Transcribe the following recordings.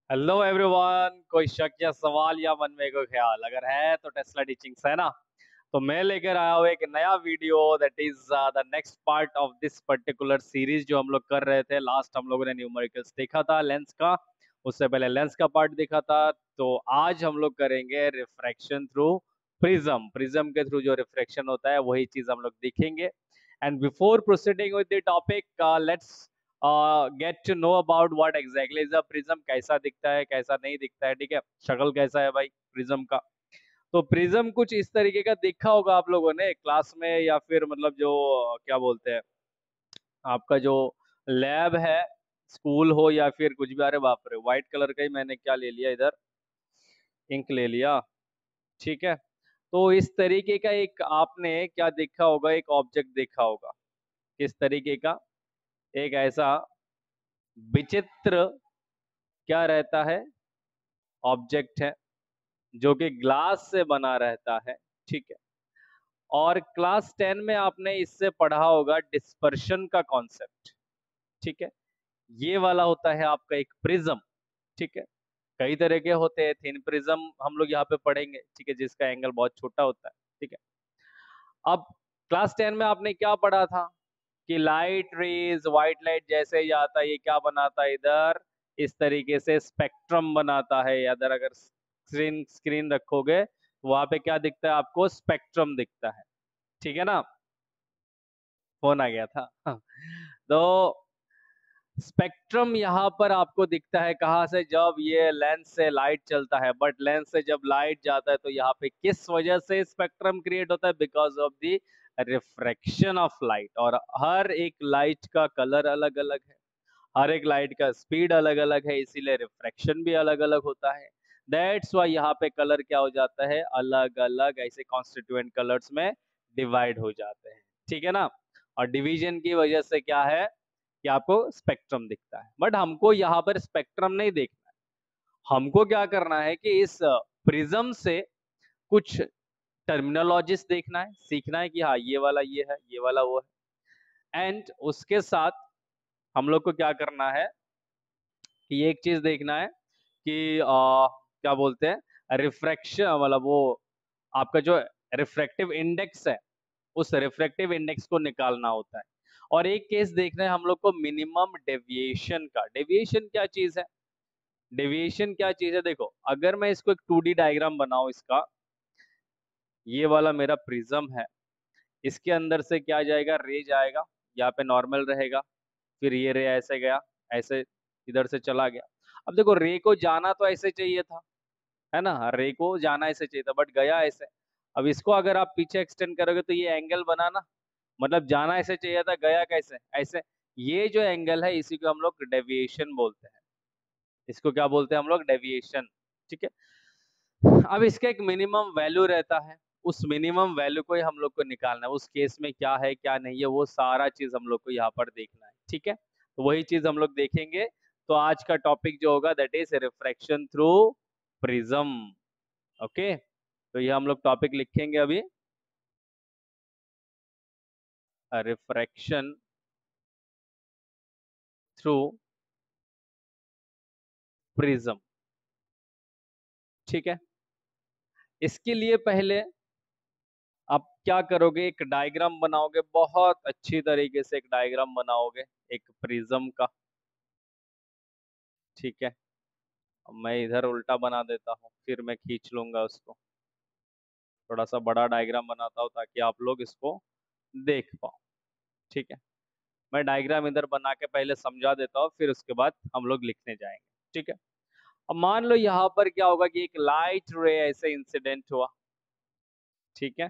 Hello everyone. कोई शक या सवाल या मन में कोई ख्याल अगर है तो टेस्ला टीचिंग्स है ना। तो मैं लेकर आया हूँ एक नया video that is the next part of this particular series जो हम लोग कर रहे थे। लास्ट हम लोगों ने न्यूमेरिकल्स देखा था लेंस का, उससे पहले लेंस का पार्ट देखा था। तो आज हम लोग करेंगे रिफ्रैक्शन थ्रू प्रिज्म। प्रिज्म के थ्रू जो रिफ्रैक्शन होता है वही चीज हम लोग देखेंगे। And before proceeding with the topic let's get to know about what exactly is a prism, कैसा दिखता है कैसा नहीं दिखता है। ठीक है, शक्ल कैसा है भाई प्रिज्म का। तो प्रिज्म कुछ इस तरीके का देखा होगा आप लोगों ने क्लास में, या फिर मतलब जो क्या बोलते हैं आपका जो लैब है, स्कूल हो या फिर कुछ भी। अरे बाप रे, व्हाइट कलर का ही मैंने क्या ले लिया इधर, इंक ले लिया। ठीक है, तो इस तरीके का एक आपने क्या देखा होगा, एक ऑब्जेक्ट देखा होगा। किस तरीके का? एक ऐसा विचित्र क्या रहता है, ऑब्जेक्ट है जो कि ग्लास से बना रहता है। ठीक है, और क्लास 10 में आपने इससे पढ़ा होगा डिस्पर्शन का कॉन्सेप्ट। ठीक है, ये वाला होता है आपका एक प्रिज्म। ठीक है, कई तरह के होते हैं। थिन प्रिज्म हम लोग यहाँ पे पढ़ेंगे, ठीक है, जिसका एंगल बहुत छोटा होता है। ठीक है, अब क्लास 10 में आपने क्या पढ़ा था कि लाइट रेज, व्हाइट लाइट जैसे ही आता है ये क्या बनाता है इधर, इस तरीके से स्पेक्ट्रम बनाता है। या इधर अगर स्क्रीन स्क्रीन रखोगे तो वहां पे क्या दिखता है आपको, स्पेक्ट्रम दिखता है। ठीक है ना, फोन आ गया था हाँ। तो स्पेक्ट्रम यहाँ पर आपको दिखता है कहाँ से, जब ये लेंस से लाइट चलता है। बट लेंस से जब लाइट जाता है तो यहाँ पे किस वजह से स्पेक्ट्रम क्रिएट होता है? Because of the refraction of light. और हर एक लाइट का कलर अलग अलग है, हर एक लाइट का स्पीड अलग अलग है, इसीलिए रिफ्रैक्शन भी अलग अलग होता है। दैट्स वाई यहाँ पे कलर क्या हो जाता है, अलग अलग ऐसे कॉन्स्टिट्यूएंट कलर्स में डिवाइड हो जाते हैं। ठीक है ना, और डिवीजन की वजह से क्या है कि आपको स्पेक्ट्रम दिखता है। बट हमको यहाँ पर स्पेक्ट्रम नहीं देखना है, हमको क्या करना है कि इस प्रिज्म से कुछ टर्मिनोलॉजीज देखना है, सीखना है कि हाँ ये वाला ये है, ये वाला वो है। एंड उसके साथ हम लोग को क्या करना है कि एक चीज देखना है कि क्या बोलते हैं रिफ्रैक्शन, मतलब वो आपका जो रिफ्रैक्टिव इंडेक्स है, उस रिफ्रैक्टिव इंडेक्स को निकालना होता है। और एक केस देखना है हम लोग को मिनिमम डेविएशन का। डेविएशन क्या चीज है? डेविएशन क्या चीज है, देखो अगर मैं इसको एक 2D डायग्राम बनाऊं इसका, ये वाला मेरा प्रिज्म है, इसके अंदर से क्या जाएगा, रे जाएगा, यहाँ पे नॉर्मल रहेगा, फिर ये रे ऐसे गया, ऐसे इधर से चला गया। अब देखो रे को जाना तो ऐसे चाहिए था, है ना, रे को जाना ऐसे चाहिए था, बट गया ऐसे। अब इसको अगर आप पीछे एक्सटेंड करोगे तो ये एंगल बना ना, मतलब जाना ऐसे चाहिए था, गया कैसे, ऐसे। ये जो एंगल है इसी को हम लोग डेविएशन बोलते हैं। इसको क्या बोलते हैं हम लोग, डेविएशन। ठीक है, अब इसका एक मिनिमम वैल्यू रहता है, उस मिनिमम वैल्यू को ही हम लोग को निकालना है। उस केस में क्या है क्या नहीं है वो सारा चीज हम लोग को यहाँ पर देखना है। ठीक है, तो वही चीज हम लोग देखेंगे। तो आज का टॉपिक जो होगा that is refraction through prism. Okay, तो ये हम लोग टॉपिक लिखेंगे अभी, रिफ्रैक्शन थ्रू प्रिज्म। ठीक है, इसके लिए पहले आप क्या करोगे, एक डायग्राम बनाओगे, बहुत अच्छी तरीके से एक डायग्राम बनाओगे एक प्रिज्म का। ठीक है, अब मैं इधर उल्टा बना देता हूँ, फिर मैं खींच लूंगा उसको। थोड़ा सा बड़ा डायग्राम बनाता हूँ ताकि आप लोग इसको देख पाओ। ठीक है, मैं डायग्राम इधर बना के पहले समझा देता हूँ, फिर उसके बाद हम लोग लिखने जाएंगे। ठीक है, अब मान लो यहाँ पर क्या होगा कि एक लाइट रे ऐसे इंसिडेंट हुआ। ठीक है,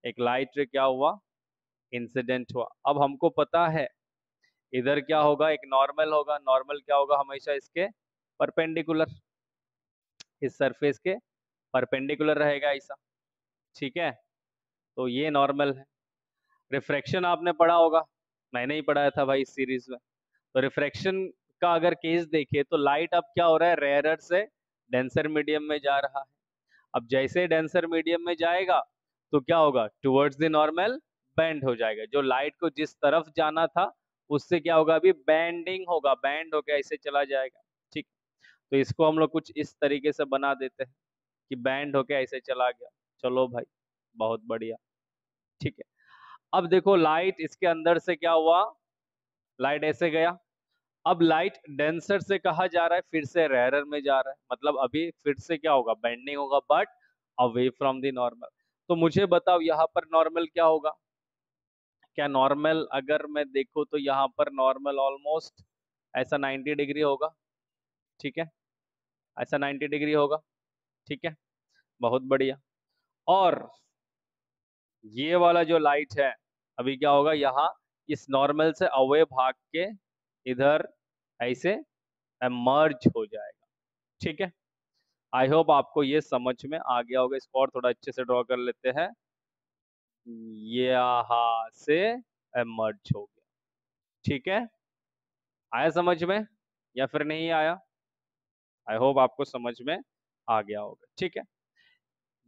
एक लाइट रे क्या हुआ, इंसिडेंट हुआ। अब हमको पता है इधर क्या होगा, एक नॉर्मल होगा। नॉर्मल क्या होगा, हमेशा इसके परपेंडिकुलर, इस सरफेस के परपेंडिकुलर रहेगा ऐसा। ठीक है, तो ये नॉर्मल है। रिफ्रैक्शन आपने पढ़ा होगा, मैंने ही पढ़ाया था भाई इस सीरीज में। तो रिफ्रैक्शन का अगर केस देखे तो लाइट अब क्या हो रहा है, रेयरर से डेंसर मीडियम में जा रहा है। अब जैसे डेंसर मीडियम में जाएगा तो क्या होगा, टुवर्ड्स द नॉर्मल बेंड हो जाएगा। जो लाइट को जिस तरफ जाना था उससे क्या होगा, अभी बैंडिंग होगा, बैंड होकर ऐसे चला जाएगा। ठीक, तो इसको हम लोग कुछ इस तरीके से बना देते हैं कि बैंड होके ऐसे चला गया। चलो भाई, बहुत बढ़िया। ठीक है, अब देखो लाइट इसके अंदर से क्या हुआ, लाइट ऐसे गया। अब लाइट डेंसर से कहा जा रहा है, फिर से रेयरर में जा रहा है, मतलब अभी फिर से क्या होगा, बेंडिंग होगा, but away from the normal. तो मुझे बताओ यहाँ पर नॉर्मल क्या होगा। क्या नॉर्मल अगर मैं देखूँ तो यहाँ पर नॉर्मल ऑलमोस्ट ऐसा 90 डिग्री होगा। ठीक है, ऐसा 90 डिग्री होगा। ठीक है, बहुत बढ़िया। और ये वाला जो लाइट है, अभी क्या होगा, यहाँ इस नॉर्मल से अवे भाग के इधर ऐसे एमर्ज हो जाएगा। ठीक है, आई होप आपको ये समझ में आ गया होगा। इसको और थोड़ा अच्छे से ड्रॉ कर लेते हैं। ये यहाँ से एमर्ज हो गया। ठीक है, आया समझ में या फिर नहीं आया? आई होप आपको समझ में आ गया होगा। ठीक है,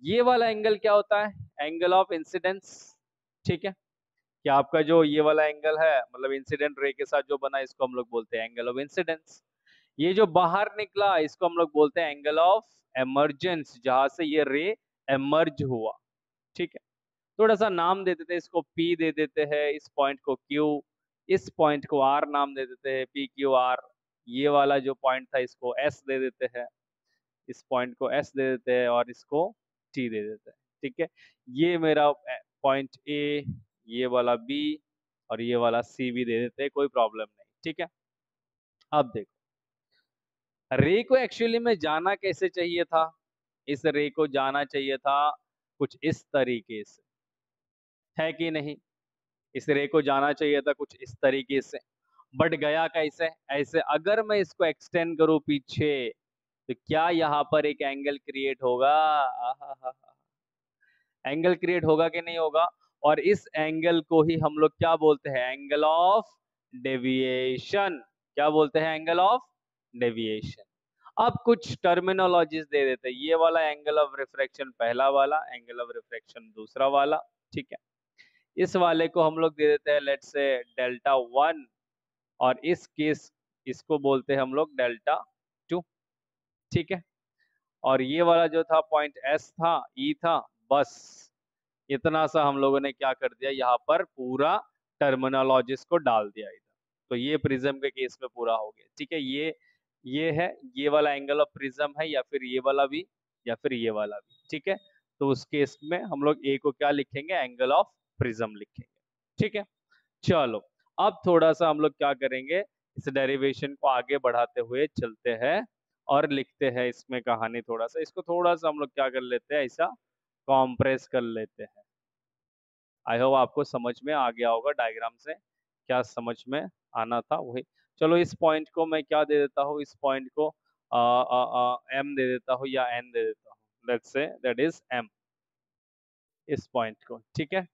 ये वाला एंगल क्या होता है, एंगल ऑफ इंसिडेंस। ठीक है, कि आपका जो ये वाला एंगल है, मतलब इंसिडेंट रे के साथ जो बना, इसको हम लोग बोलते हैं एंगल ऑफ इंसिडेंस। ये जो बाहर निकला, इसको हम लोग बोलते हैं एंगल ऑफ एमर्जेंस, जहां से ये रे एमर्ज हुआ। ठीक है, थोड़ा सा नाम दे देते हैं इसको, पी दे देते हैं, इस पॉइंट को क्यू, इस पॉइंट को आर नाम दे देते हैं, पी क्यू आर। ये वाला जो पॉइंट था इसको एस दे देते हैं, इस पॉइंट को एस दे देते हैं, और इसको टी दे देते हैं। ठीक है, ये मेरा पॉइंट ए, ये वाला बी, और ये वाला सी भी दे देते हैं, कोई प्रॉब्लम नहीं। ठीक है, अब देखो रे को एक्चुअली में जाना कैसे चाहिए था, इस रे को जाना चाहिए था कुछ इस तरीके से, है कि नहीं? इस रे को जाना चाहिए था कुछ इस तरीके से, बट गया कैसे, ऐसे। अगर मैं इसको एक्सटेंड करूं पीछे, तो क्या यहाँ पर एक एंगल क्रिएट होगा? एंगल क्रिएट होगा कि नहीं होगा? और इस एंगल को ही हम लोग क्या बोलते हैं, एंगल ऑफ डेविएशन। क्या बोलते हैं, एंगल ऑफ डेविएशन। अब कुछ टर्मिनोलॉजीज दे देते हैं, ये वाला एंगल ऑफ रिफ्रैक्शन पहला वाला, एंगल ऑफ रिफ्रैक्शन दूसरा वाला। ठीक है, इस वाले को हम लोग दे देते हैं लेट्स से डेल्टा वन, और इस केस इसको बोलते हैं हम लोग डेल्टा टू। ठीक है, और ये वाला जो था पॉइंट एस था, ई था, बस इतना सा हम लोगों ने क्या कर दिया, यहाँ पर पूरा टर्मिनोलॉजिस को डाल दिया इधर। तो ये प्रिज्म के केस में पूरा हो गया। ठीक है, ये है, ये वाला एंगल ऑफ प्रिज्म है, या फिर ये वाला भी, या फिर ये वाला भी। ठीक है, तो उस केस में हम लोग ए को क्या लिखेंगे, एंगल ऑफ प्रिज्म लिखेंगे। ठीक है, चलो अब थोड़ा सा हम लोग क्या करेंगे, इस डेरिवेशन को आगे बढ़ाते हुए चलते हैं और लिखते हैं इसमें कहानी। थोड़ा सा इसको थोड़ा सा हम लोग क्या कर लेते हैं, ऐसा कॉम्प्रेस कर लेते हैं। आई होप आपको समझ में आ गया होगा डायग्राम से, क्या समझ में आना था वही। चलो इस पॉइंट को मैं क्या दे देता हूँ, इस पॉइंट को एम दे देता हूँ या एन दे देता हूँ, let's say that is M, इस पॉइंट को। ठीक है,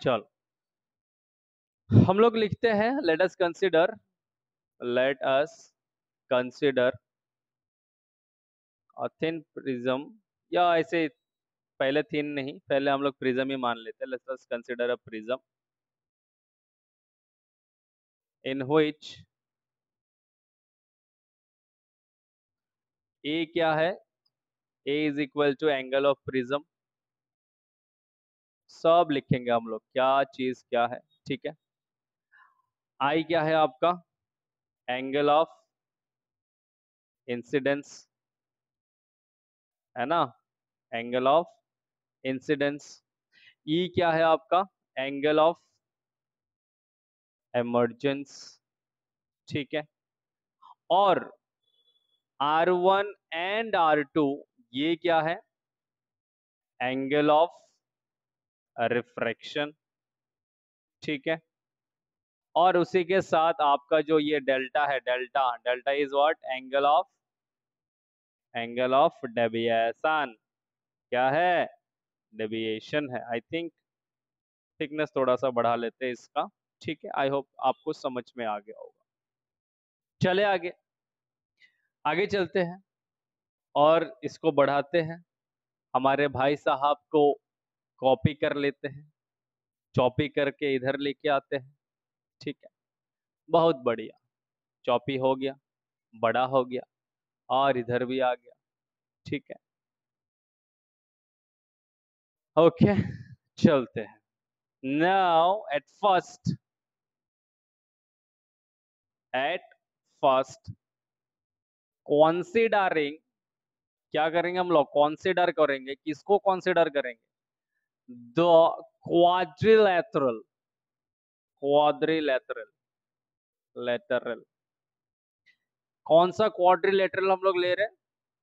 चलो हम लोग लिखते हैं, let us consider a thin prism, या ऐसे पहले थिन नहीं, पहले हम लोग प्रिज्म ही मान लेते हैं। Let us consider a prism in which A क्या है, A is equal to angle of prism. सब लिखेंगे हम लोग, क्या चीज क्या है। ठीक है, आई क्या है आपका, एंगल ऑफ इंसिडेंस, है ना, एंगल ऑफ इंसिडेंस। ई क्या है आपका, एंगल ऑफ एमर्जेंस। ठीक है, और R1 एंड R2 ये क्या है, एंगल ऑफ रिफ्रैक्शन। ठीक है, और उसी के साथ आपका जो ये डेल्टा है, delta delta is what, angle of deviation. क्या है, डेविएशन है। आई थिंक थिकनेस थोड़ा सा बढ़ा लेते हैं इसका। ठीक है, आई होप आपको समझ में आ गया होगा। चले आगे, आगे चलते हैं और इसको बढ़ाते हैं, हमारे भाई साहब को कॉपी कर लेते हैं, कॉपी करके इधर लेके आते हैं। ठीक है, बहुत बढ़िया, चॉपी हो गया, बड़ा हो गया। और इधर भी आ गया। ठीक है, ओके, चलते हैं। नाउ एट फर्स्ट कॉन्सिडरिंग, क्या करेंगे हम लोग? कॉन्सिडर करेंगे, किसको कॉन्सिडर करेंगे? द क्वाड्रिलेटरल, क्वाड्रिलेटरल, लेटरल, कौन सा क्वाड्रिलेटरल हम लोग ले रहे हैं?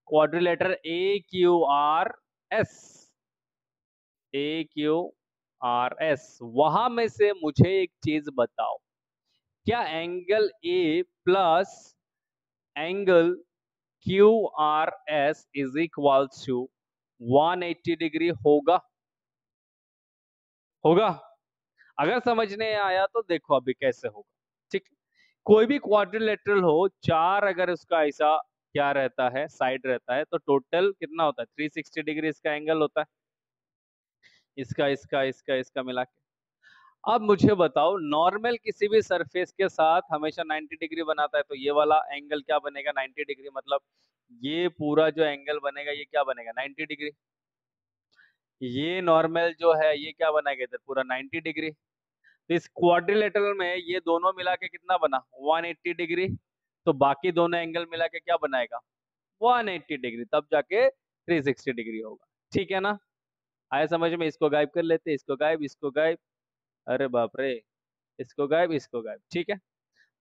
Quadrilateral AQRS, AQRS। वहां में से मुझे एक चीज बताओ, क्या angle A plus angle QRS is equal to 180 degree होगा? होगा? अगर समझने आया तो देखो अभी कैसे होगा। ठीक, कोई भी क्वाड्रिलेटरल हो, चार अगर उसका ऐसा क्या रहता है, साइड रहता है, तो टोटल कितना होता है? 360 डिग्री इसका एंगल होता है, इसका इसका इसका इसका मिला के। अब मुझे बताओ, नॉर्मल किसी भी सरफेस के साथ हमेशा 90 डिग्री बनाता है, तो ये वाला एंगल क्या बनेगा? 90 डिग्री। मतलब ये पूरा जो एंगल बनेगा ये क्या बनेगा? 90 डिग्री। ये नॉर्मल जो है ये क्या बनाएगा? इधर पूरा 90 डिग्री। तो इस क्वाड्रिलेटरल में ये दोनों मिला के कितना बना? 180 डिग्री। तो बाकी दोनों एंगल मिला के क्या बनाएगा? 180 डिग्री, तब जाके 360 डिग्री होगा। ठीक है ना? आया समझ में? इसको गायब कर लेते, इसको गायब, इसको गायब, अरे बाप रे, इसको गायब, इसको गायब। ठीक है,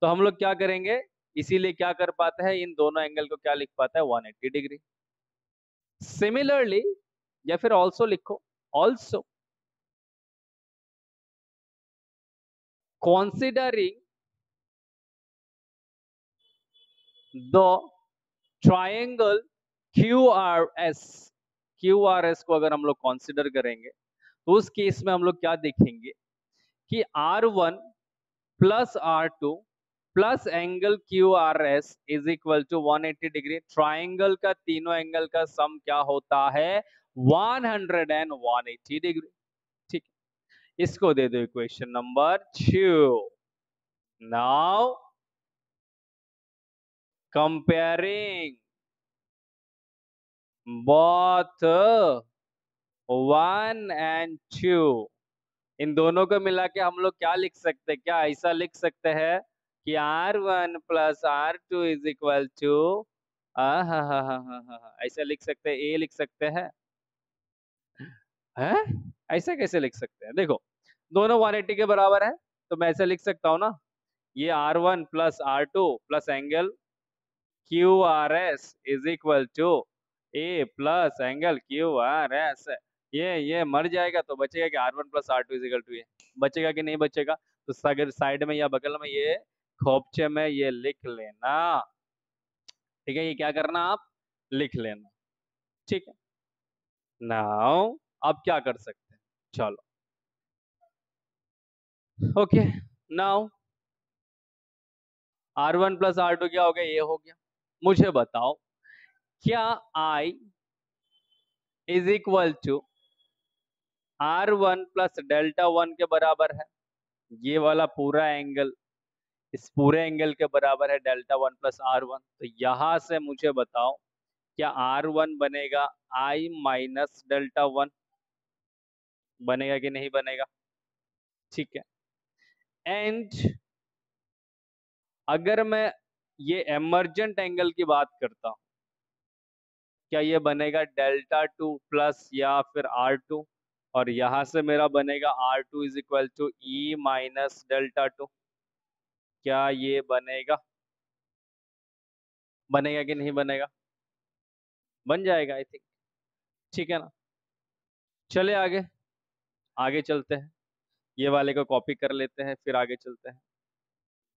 तो हम लोग क्या करेंगे? इसीलिए क्या कर पाते हैं, इन दोनों एंगल को क्या लिख पाता है? 180 डिग्री। सिमिलरली, या फिर ऑल्सो लिखो, also considering the triangle QRS, QRS को अगर हम लोग कंसिडर करेंगे तो उस केस में हम लोग क्या देखेंगे कि R1 plus R2 plus angle QRS is equal to 180 degree. Triangle का तीनों एंगल का सम क्या होता है? 180 डिग्री। ठीक, इसको दे दो equation number 2। Now comparing both 1 and 2, इन दोनों को मिला के हम लोग क्या लिख सकते हैं? क्या ऐसा लिख सकते हैं कि R1 plus R2 is equal to, ऐसा लिख सकते हैं? ए लिख सकते हैं? हैं? ऐसा कैसे लिख सकते हैं? देखो, दोनों 180 के बराबर है, तो मैं ऐसे लिख सकता हूँ ना, ये R1 plus R2 plus angle QRS is equal to A plus angle QRS। ये मर जाएगा तो बचेगा कि R1 plus R2 is equal to A. बचेगा कि नहीं बचेगा? तो अगर साइड में या बगल में ये खोपचे में ये लिख लेना। ठीक है, ये क्या करना आप? लिख लेना। ठीक है, नाउ अब क्या कर सकते हैं? चलो, okay, now R1 plus R2 क्या हो गया? ये हो गया। मुझे बताओ, क्या I is equal to R1 plus delta 1 के बराबर है? ये वाला पूरा एंगल इस पूरे एंगल के बराबर है डेल्टा 1 प्लस R1। तो यहां से मुझे बताओ, क्या R1 बनेगा I माइनस डेल्टा 1? बनेगा कि नहीं बनेगा? ठीक है, एंड अगर मैं ये एमर्जेंट एंगल की बात करता हूं, क्या ये बनेगा डेल्टा 2 प्लस या फिर R2? और यहां से मेरा बनेगा R2 is equal to E minus delta 2। क्या ये बनेगा? बनेगा कि नहीं बनेगा? बन जाएगा आई थिंक। ठीक है ना? चले आगे, आगे चलते हैं। ये वाले को कॉपी कर लेते हैं, फिर आगे चलते हैं।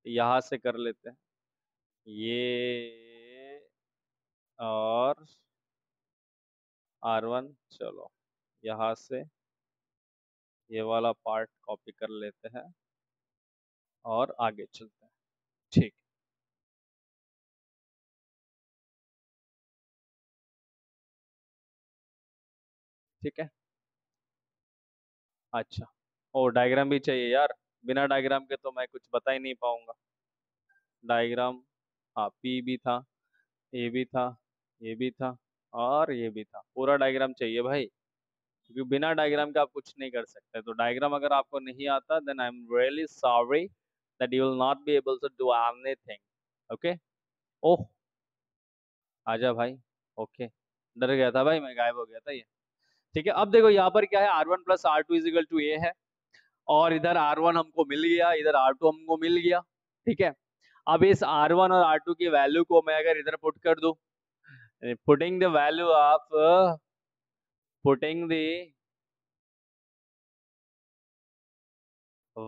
यहाँ से कर लेते हैं ये, और R1। चलो, यहाँ से ये वाला पार्ट कॉपी कर लेते हैं और आगे चलते हैं। ठीक, ठीक है, अच्छा। ओ, डायग्राम भी चाहिए यार, बिना डायग्राम के तो मैं कुछ बता ही नहीं पाऊंगा। डायग्राम, हाँ, पी भी था, ए भी था, ये भी था और ये भी था, पूरा डायग्राम चाहिए भाई, क्योंकि बिना डायग्राम के आप कुछ नहीं कर सकते। तो डायग्राम अगर आपको नहीं आता, then I am really sorry that you will not be able to do anything. Okay. Oh, आजा भाई। ओके, डर गया था भाई मैं, गायब हो गया था ये। ठीक है, अब देखो यहाँ पर क्या है, R1 plus R2 is equal to A है, और इधर R1 हमको मिल गया, इधर R2 हमको मिल गया। ठीक है, अब इस R1 और R2 की वैल्यू को मैं अगर इधर पुट कर दूं, putting the value of putting the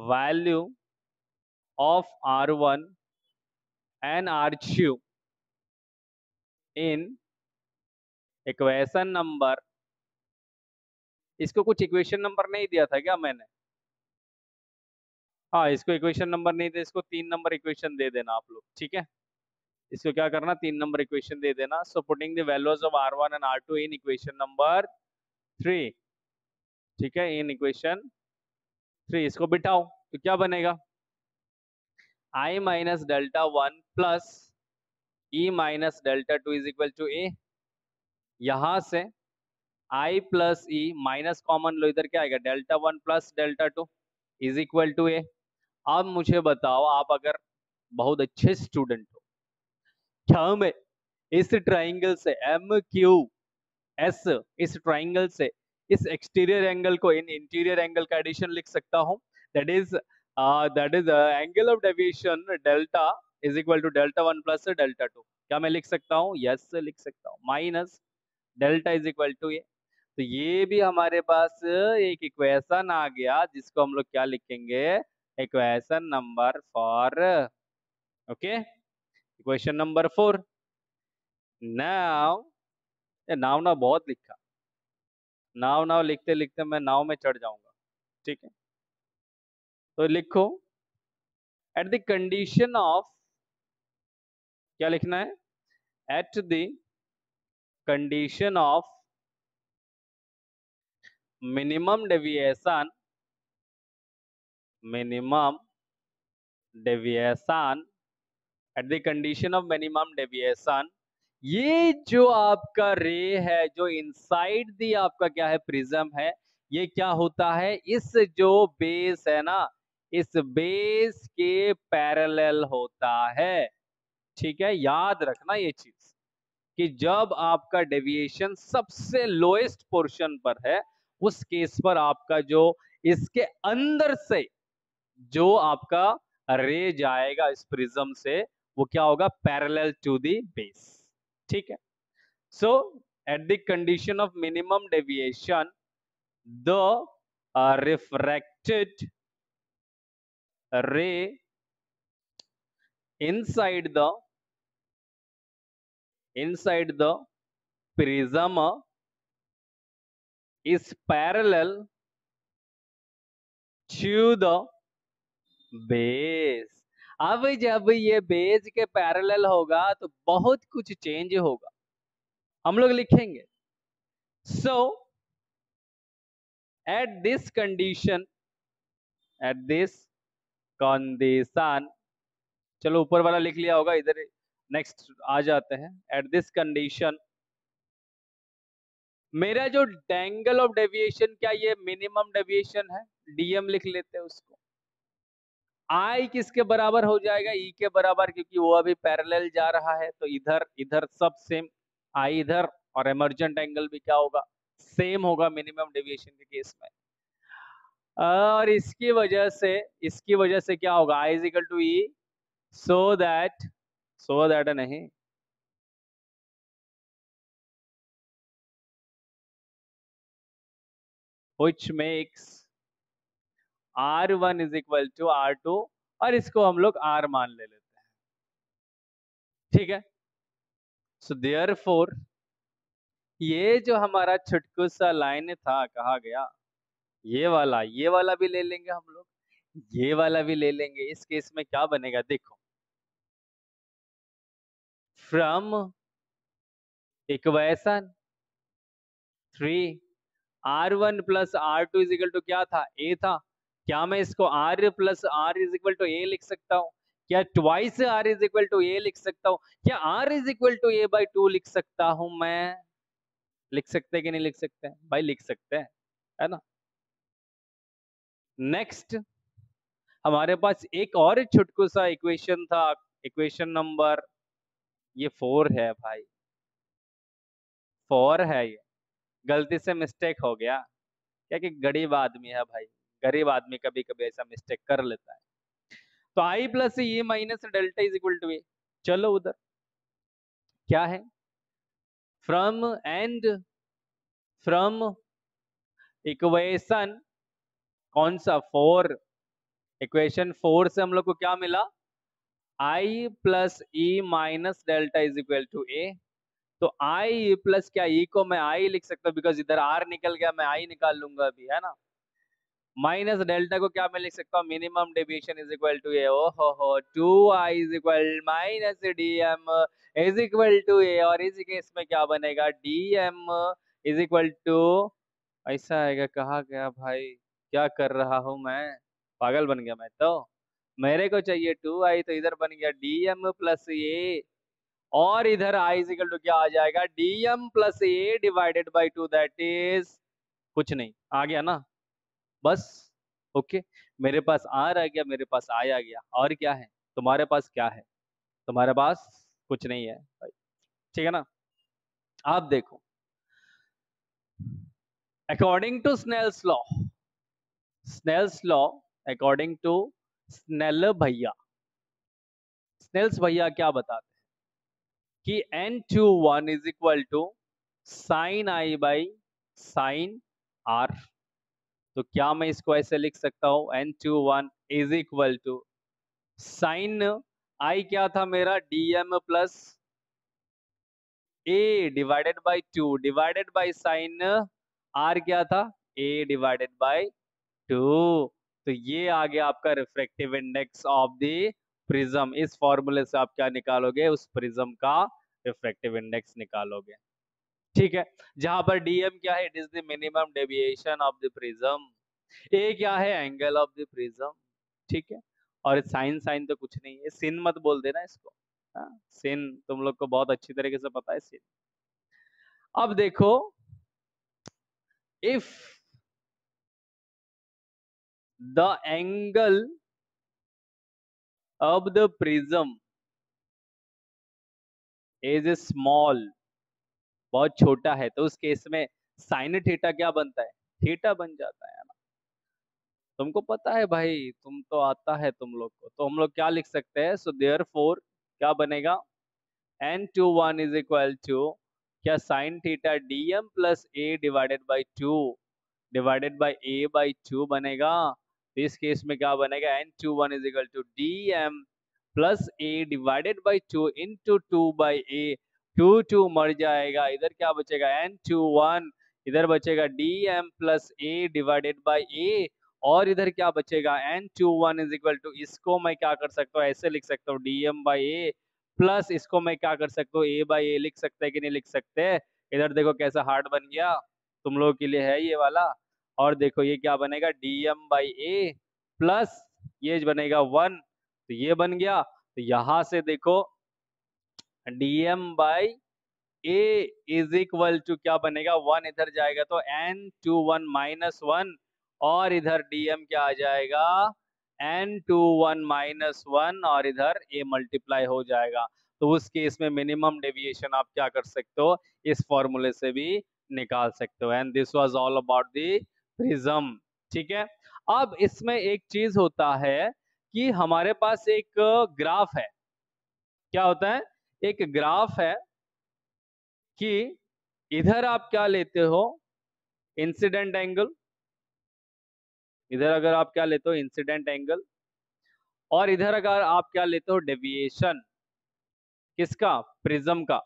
value of R1 and R2 in equation number, इसको कुछ इक्वेशन नंबर नहीं दिया था क्या मैंने? हाँ, इसको इक्वेशन नंबर नहीं दे, इसको 3 नंबर इक्वेशन दे देना आप लोग। ठीक है, इसको क्या करना, 3 नंबर इक्वेशन दे देना। So putting the values of R1 and R2 in equation number 3। ठीक है, इन इक्वेशन 3 इसको बिठाओ तो क्या बनेगा, I minus delta 1 plus E minus delta 2 is equal to A. यहां से I plus E minus common लो, इधर क्या आएगा, delta 1 plus delta 2 is equal to A. अब मुझे बताओ, आप अगर बहुत अच्छे स्टूडेंट हो, क्या मैं इस ट्राइंगल से एम क्यू एस, इस ट्राइंगल से इस एक्सटीरियर एंगल को इन इंटीरियर एंगल का एडिशन लिख सकता हूं? That is angle of deviation delta is equal to delta 1 plus delta 2। क्या मैं लिख सकता हूँ? यस, लिख सकता हूँ। Minus delta is equal to ये, तो ये भी हमारे पास एक इक्वेशन आ गया, जिसको हम लोग क्या लिखेंगे, equation number 4। Okay, equation number 4। Now, now ना बहुत लिखा, नाव नाव लिखते लिखते मैं नाव में चढ़ जाऊंगा। ठीक है, तो लिखो, एट द कंडीशन ऑफ, क्या लिखना है, eight the condition of minimum deviation, minimum deviation, eight the condition of minimum deviation, ये जो आपका रे है, जो इनसाइड दी आपका क्या है, प्रिज्म है, ये क्या होता है, इस जो बेस है ना, इस बेस के पैरेलल होता है। ठीक है, याद रखना ये चीज, कि जब आपका डेविएशन सबसे लोएस्ट पोर्शन पर है, उस केस पर आपका जो इसके अंदर से जो आपका रे जाएगा इस प्रिज्म से, वो क्या होगा, पैरेलल टू द बेस। ठीक है, so at the condition of minimum deviation, the refracted ray inside the prism is parallel to the base। अब जब ये बेस के पैरेलल होगा तो बहुत कुछ चेंज होगा, हम लोग लिखेंगे। So at this condition, at this condition, चलो ऊपर वाला लिख लिया होगा, इधर नेक्स्ट आ जाते हैं। एट दिस कंडीशन, मेरा जो एंगल ऑफ डेविएशन, क्या ये मिनिमम डेविएशन है, डीएम लिख लेते हैं उसको। आई किसके बराबर हो जाएगा, ई के बराबर, क्योंकि वो अभी पैरेलल जा रहा है, तो इधर इधर सब सेम, आई इधर, और इमर्जेंट एंगल भी क्या होगा, सेम होगा मिनिमम डेविएशन के केस में। और इसकी वजह से क्या होगा, I is equal to E, so that नहीं, which makes R1 is equal to R2, और इसको हम लोग R मान ले लेते हैं। ठीक है, सो देयरफॉर ये जो हमारा छुटकू सा लाइन था, कहा गया, ये वाला भी ले लेंगे हम लोग, ये वाला भी ले लेंगे। इस केस में क्या बनेगा, देखो, from equation 3 R1 plus R2 is equal to क्या था, ए था। क्या मैं इसको R plus R is equal to A लिख सकता हूँ? क्या twice R is equal to A लिख सकता हूँ? क्या R is equal to A by two लिख सकता हूं मैं? लिख सकते हैं कि नहीं लिख सकते हैं भाई? लिख सकते हैं, है ना। नेक्स्ट हमारे पास एक और छुटकू सा इक्वेशन था, इक्वेशन नंबर ये 4 है भाई, 4 है ये। गलती से मिस्टेक हो गया, क्या कि गरीब आदमी है भाई, गरीब आदमी कभी कभी ऐसा मिस्टेक कर लेता है। तो I plus A minus delta is equal to A. चलो उधर क्या है, फ्रॉम एंड फ्रॉम इक्वेशन कौन सा 4, इक्वेशन 4 से हम लोग को क्या मिला, I plus E minus delta is equal to A. तो आई प्लस क्या, ई को मैं आई लिख सकता हूँ बिकॉज इधर आर निकल गया, मैं आई निकाल लूंगा अभी, है ना। माइनस डेल्टा को क्या मैं लिख सकता हूँ, minimum deviation is equal to A. ओ हो 2i is equal minus D M is equal to A. और इस केस में क्या बनेगा, D M is equal to, ऐसा आएगा, कहा गया भाई, क्या कर रहा हूं मैं, पागल बन गया मैं तो। मेरे को चाहिए 2i, तो इधर बन गया डी एम प्लस ए। और इधर आई इज इक्वल टू क्या आ जाएगा, D M plus A divided by two, that is कुछ नहीं, आ गया ना बस। ओके, मेरे पास आर आ गया, मेरे पास आई आ गया, और क्या है तुम्हारे पास, क्या है तुम्हारे पास, कुछ नहीं है भाई, ठीक है ना। आप देखो, according to Snell's law, Snell's law, according to Snell भैया, स्नेल्स भैया क्या बताते हैं कि n21 is equal to sine I by sine R. तो क्या मैं इसको ऐसे लिख सकता हूं, n21 is equal to sine I क्या था मेरा, dm plus A divided by two divided by sine R क्या था, ए डिवाइडेड बाई टू। तो ये आ गया आपका refractive index of the prism. इस फॉर्मूले से आप क्या निकालोगे, उस प्रिज्म का रिफ्रैक्टिव इंडेक्स निकालोगे, ठीक है। जहां पर डीएम क्या है, it is the minimum deviation of the prism, A क्या है, एंगल ऑफ द प्रिज्म, ठीक है। और साइन साइन तो कुछ नहीं है, सिन मत बोल देना इसको, हाँ सिन तुम लोग को बहुत अच्छी तरीके से पता है सिन। अब देखो, if the angle of the prism is small, बहुत छोटा है, तो उस केस में साइन थीटा क्या बनता है, थीटा बन जाता है ना। तुमको पता है भाई, तुम तो आता है तुम लोग को, तो हम लोग क्या लिख सकते हैं, सो देयरफॉर क्या बनेगा, n21 इज इक्वल टू क्या, sine theta dm plus A divided by two divided by A by two बनेगा। तो इस केस में क्या बनेगा, n21 is equal to dm plus A divided by two into two by A. Two two मर जाएगा, इधर क्या बचेगा, n21, इधर बचेगा dm plus A divided by A. और इधर क्या बचेगा, n21 इज इक्वल टू, इसको मैं क्या कर सकता हूँ, ऐसे लिख सकता हूँ dm बाई ए, प्लस इसको मैं क्या कर सकता हूँ, ए बाई ए लिख सकते हैं कि नहीं लिख सकते। इधर देखो कैसा हार्ड बन गया, तुम लोगों के लिए है ये वाला। और देखो ये क्या बनेगा, dm बाई ए प्लस ये बनेगा 1, तो ये बन गया। तो यहां से देखो dm by A is equal to क्या बनेगा, 1 इधर जाएगा तो n21 माइनस 1, और इधर dm क्या आ जाएगा, n21 माइनस 1, और इधर a मल्टीप्लाई हो जाएगा। तो उस केस में मिनिमम डेविएशन आप क्या कर सकते हो, इस फॉर्मूले से भी निकाल सकते हो। And this was all about the prism, ठीक है। अब इसमें एक चीज होता है कि हमारे पास एक ग्राफ है, क्या होता है, एक ग्राफ है कि इधर आप क्या लेते हो, इंसिडेंट एंगल, इधर अगर आप क्या लेते हो, इंसिडेंट एंगल, और इधर अगर आप क्या लेते हो, डेविएशन, किसका, प्रिज्म का।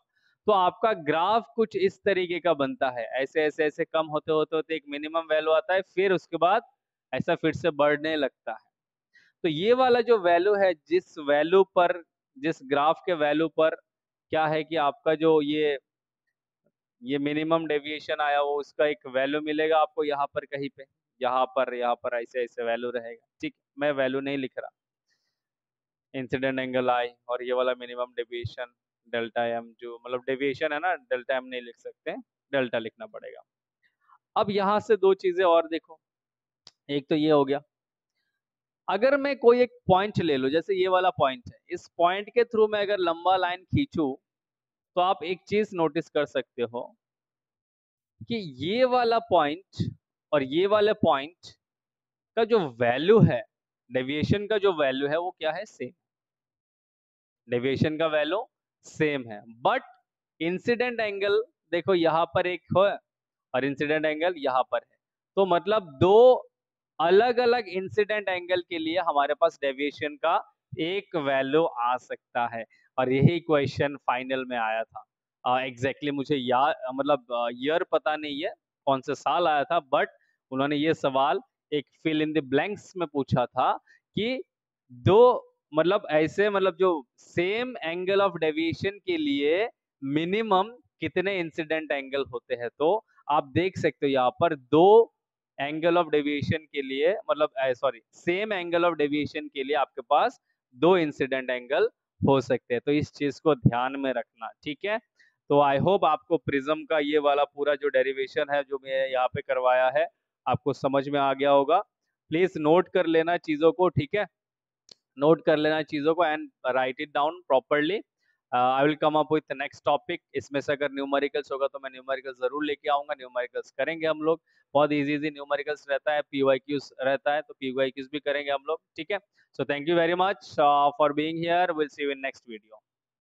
तो आपका ग्राफ कुछ इस तरीके का बनता है, ऐसे ऐसे ऐसे कम होते होते होते एक मिनिमम वैल्यू आता है, फिर उसके बाद ऐसा फिर से बढ़ने लगता है। तो ये वाला जो वैल्यू है, जिस वैल्यू पर, जिस ग्राफ के वैल्यू पर क्या है कि आपका जो ये मिनिमम डेविएशन आया, वो उसका एक वैल्यू मिलेगा आपको यहाँ पर कहीं पे, यहाँ पर ऐसे ऐसे वैल्यू रहेगा, ठीक। मैं वैल्यू नहीं लिख रहा, इंसिडेंट एंगल आई, और ये वाला मिनिमम डेविएशन डेल्टा एम, जो मतलब डेविएशन है ना, डेल्टा एम नहीं लिख सकते, डेल्टा लिखना पड़ेगा। अब यहाँ से दो चीजें और देखो, एक तो ये हो गया, अगर मैं कोई एक पॉइंट ले लूं, जैसे ये वाला पॉइंट है, इस पॉइंट के थ्रू मैं अगर लंबा लाइन खींचूं, तो आप एक चीज नोटिस कर सकते हो कि ये वाला पॉइंट और ये वाले पॉइंट का जो वैल्यू है, डेविएशन का जो वैल्यू है वो क्या है, सेम। डेविएशन का वैल्यू सेम है, बट इंसिडेंट एंगल देखो यहाँ पर एक है और इंसिडेंट एंगल यहाँ पर है, तो मतलब दो अलग अलग इंसिडेंट एंगल के लिए हमारे पास डेविएशन का एक वैल्यू आ सकता है। और यही क्वेश्चन फाइनल में आया था। एग्जैक्टली मुझे याद, मतलब ईयर पता नहीं है कौन से साल आया था, बट उन्होंने ये सवाल एक फिल इन द ब्लैंक्स में पूछा था कि दो, मतलब ऐसे, मतलब जो सेम एंगल ऑफ डेविएशन के लिए मिनिमम कितने इंसिडेंट एंगल होते हैं। तो आप देख सकते हो यहाँ पर दो एंगल ऑफ डेविएशन के लिए, मतलब sorry, same angle of deviation के लिए आपके पास दो इंसिडेंट एंगल हो सकते हैं। तो इस चीज को ध्यान में रखना, ठीक है। तो आई होप आपको प्रिज्म का ये वाला पूरा जो डेरिवेशन है जो मैं यहाँ पे करवाया है, आपको समझ में आ गया होगा। प्लीज नोट कर लेना चीजों को, ठीक है, नोट कर लेना चीजों को and right it down properly. I will come up with next topic, इसमें से अगर न्यूमेरिकल्स होगा तो मैं न्यूमेरिकल्स जरूर लेके आऊंगा, न्यूमेरिकल्स करेंगे हम लोग। बहुत इजी इजी न्यूमेरिकल्स रहता है, पीवाईक्यूज रहता है, तो पीवाईक्यूज भी करेंगे हम लोग, ठीक है। So thank you very much for being here, will see you in next video.